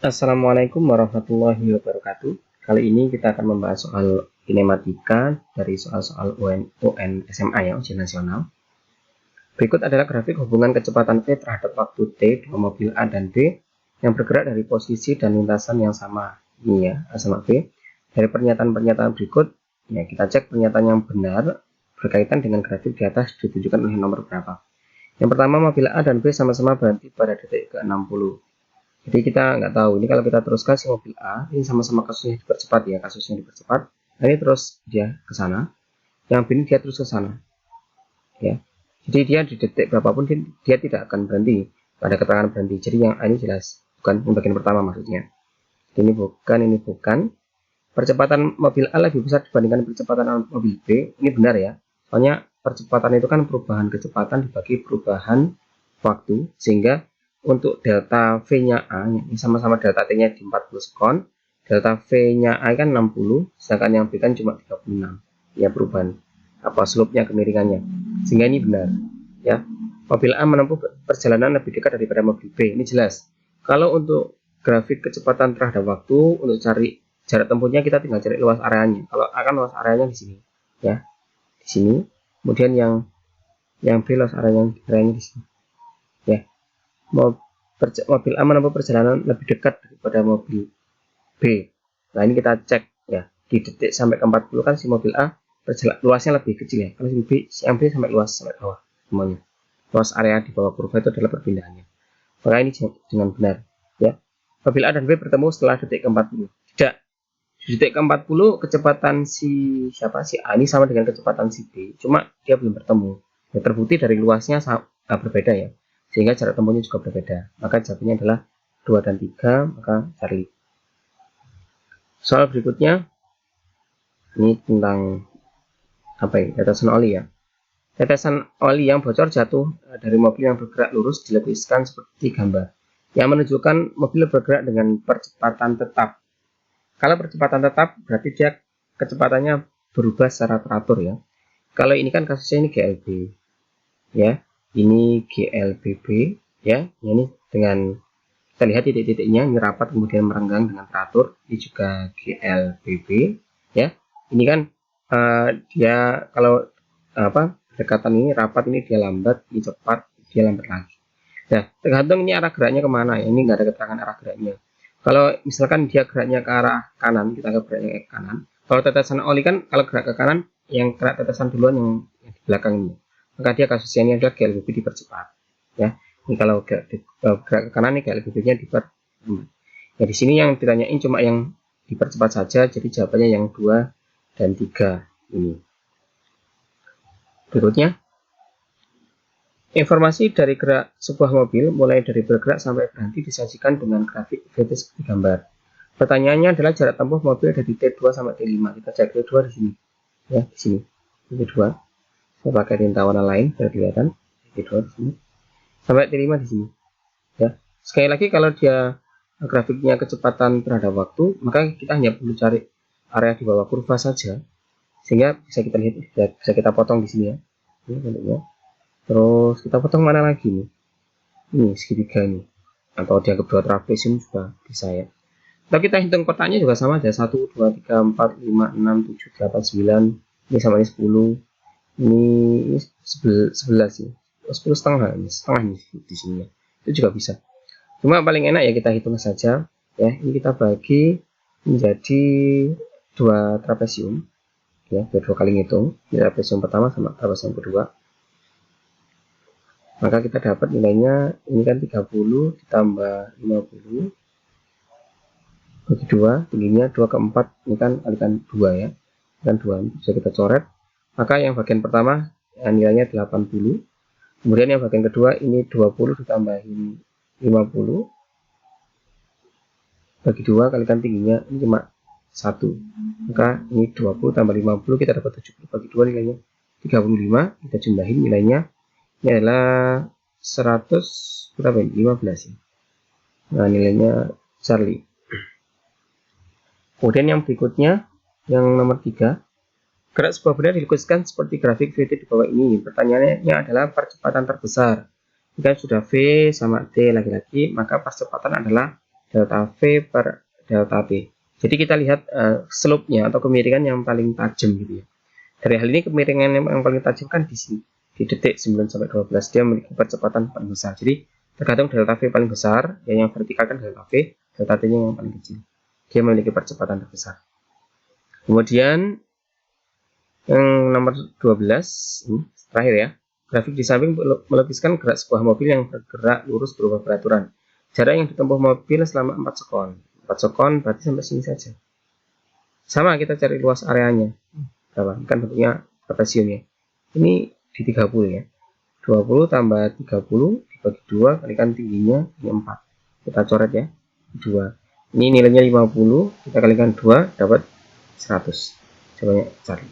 Assalamualaikum warahmatullahi wabarakatuh. Kali ini kita akan membahas soal kinematika dari soal-soal UN SMA ya, ujian nasional. Berikut adalah grafik hubungan kecepatan V terhadap waktu T dua mobil A dan B yang bergerak dari posisi dan lintasan yang sama. Ini ya, A sama B. Dari pernyataan-pernyataan berikut, ya kita cek pernyataan yang benar berkaitan dengan grafik di atas ditunjukkan oleh nomor berapa. Yang pertama, mobil A dan B sama-sama berhenti pada detik ke-60. Jadi kita nggak tahu, ini kalau kita teruskan si mobil A, ini sama-sama kasusnya dipercepat ya, kasusnya dipercepat. Nah, ini terus dia ke sana, yang B ini dia terus ke sana. Ya. Jadi dia di detik berapapun dia tidak akan berhenti pada keterangan berhenti. Jadi yang A ini jelas, bukan yang bagian pertama maksudnya. Ini bukan. Percepatan mobil A lebih besar dibandingkan percepatan mobil B. Ini benar ya. Soalnya percepatan itu kan perubahan kecepatan dibagi perubahan waktu, sehingga untuk delta V-nya A, ini sama-sama delta T-nya di 40 sekon, delta V-nya A kan 60, sedangkan yang B kan cuma 36. Ya, perubahan slope-nya, kemiringannya. Sehingga ini benar. Ya, mobil A menempuh perjalanan lebih dekat daripada mobil B. Ini jelas. Kalau untuk grafik kecepatan terhadap waktu, untuk cari jarak tempuhnya kita tinggal cari luas areanya. Kalau A kan luas areanya di sini, ya, di sini. Kemudian yang B luas areanya di sini. Ya, mobil A menempuh perjalanan lebih dekat daripada mobil B. Nah, ini kita cek ya, di detik sampai ke 40 kan si mobil A luasnya lebih kecil ya. Kalau si B sampai luas sampai bawah semuanya. Luas area di bawah kurva itu adalah perpindahannya. Maka ini dengan benar ya. Mobil A dan B bertemu setelah detik ke-40. Tidak. Di detik ke-40 kecepatan si A ini sama dengan kecepatan si B, cuma dia belum bertemu. Ya, terbukti dari luasnya berbeda ya. Sehingga jarak tempuhnya juga berbeda. Maka jawabannya adalah 2 dan 3, maka Charlie. Soal berikutnya, ini tentang tetesan oli ya. Tetesan oli yang bocor jatuh dari mobil yang bergerak lurus dilukiskan seperti gambar, yang menunjukkan mobil bergerak dengan percepatan tetap. Kalau percepatan tetap, berarti dia kecepatannya berubah secara teratur ya. Kalau ini kan kasusnya ini GLB, ya. Ini GLBB ya, ini dengan kita lihat titik-titiknya ini rapat kemudian merenggang dengan teratur. Ini juga GLBB ya. Ini kan dia kalau dekatan ini rapat, ini dia lambat, ini cepat, dia lambat lagi. Nah, tergantung ini arah geraknya kemana ya. Ini nggak ada keterangan arah geraknya. Kalau misalkan dia geraknya ke arah kanan, kita anggap geraknya ke kanan. Kalau tetesan oli kan kalau gerak ke kanan, yang kena tetesan duluan yang di belakang ini. Maka dia kasusnya ini adalah GLBB dipercepat. Ya, ini kalau gerak ke kanan, ini GLBB-nya dipercepat. Ya, di sini yang ditanyain cuma yang dipercepat saja, jadi jawabannya yang 2 dan 3 ini. Berikutnya, informasi dari gerak sebuah mobil mulai dari bergerak sampai berhenti disajikan dengan grafik VT seperti gambar. Pertanyaannya adalah jarak tempuh mobil dari T2 sampai T5. Kita cek T2 di sini. Ya, di sini. T2. Saya pakai tinta warna lain biar kelihatan. T2 di sini. Sampai T5 di sini. Ya. Sekali lagi kalau dia grafiknya kecepatan terhadap waktu, maka kita hanya perlu cari area di bawah kurva saja. Sehingga bisa kita lihat, bisa kita potong di sini ya. Ini bentuknya. Terus kita potong mana lagi nih? Ini segitiga ini. Atau dianggap 2 trapesium juga bisa ya. Kalau kita hitung kotaknya juga sama aja. 1, 2, 3, 4, 5, 6, 7, 8, 9. Ini sama ini 10. Ini 11 sih. 10 setengah. Setengah di sini. Itu juga bisa. Cuma paling enak ya kita hitung saja. Ya, ini kita bagi menjadi 2 trapesium. Ya, biar 2 kali ngitung. Ini trapesium pertama sama trapesium kedua. Maka kita dapat nilainya, ini kan 30 ditambah 50 bagi 2, tingginya 2 ke 4, ini kan kalikan 2 ya, kan 2, bisa kita coret. Maka yang bagian pertama nilainya 80, kemudian yang bagian kedua ini 20 ditambahin 50 bagi 2, kalikan tingginya ini cuma 1, maka ini 20 tambah 50, kita dapat 70 bagi 2 nilainya 35, kita jumlahin nilainya, ini adalah 100 berapa ini? 15 ya. Nah, nilainya Charlie. Kemudian yang berikutnya, yang nomor 3, gerak sebuah benda dilukiskan seperti grafik VT di bawah ini. Pertanyaannya adalah percepatan terbesar. Jika sudah V sama T lagi-lagi, maka percepatan adalah delta V per delta T. Jadi kita lihat slope-nya atau kemiringan yang paling tajam gitu ya. Dari hal ini kemiringan yang paling tajam kan di sini, di detik 9 sampai 12 dia memiliki percepatan paling besar. Jadi tergantung delta V paling besar, yang vertikal kan delta V, delta T-nya yang paling kecil. Dia memiliki percepatan terbesar. Kemudian yang nomor 12 ini terakhir ya. Grafik di samping melukiskan gerak sebuah mobil yang bergerak lurus berubah peraturan. Jarak yang ditempuh mobil selama 4 sekon. 4 sekon berarti sampai sini saja. Sama kita cari luas areanya. Berapa? Kan bentuknya trapesium ya. Ini di 30 ya. 20 tambah 30 dibagi 2 kalikan tingginya ini 4. Kita coret ya. 2. Ini nilainya 50, kita kalikan 2 dapat 100. Coba cari.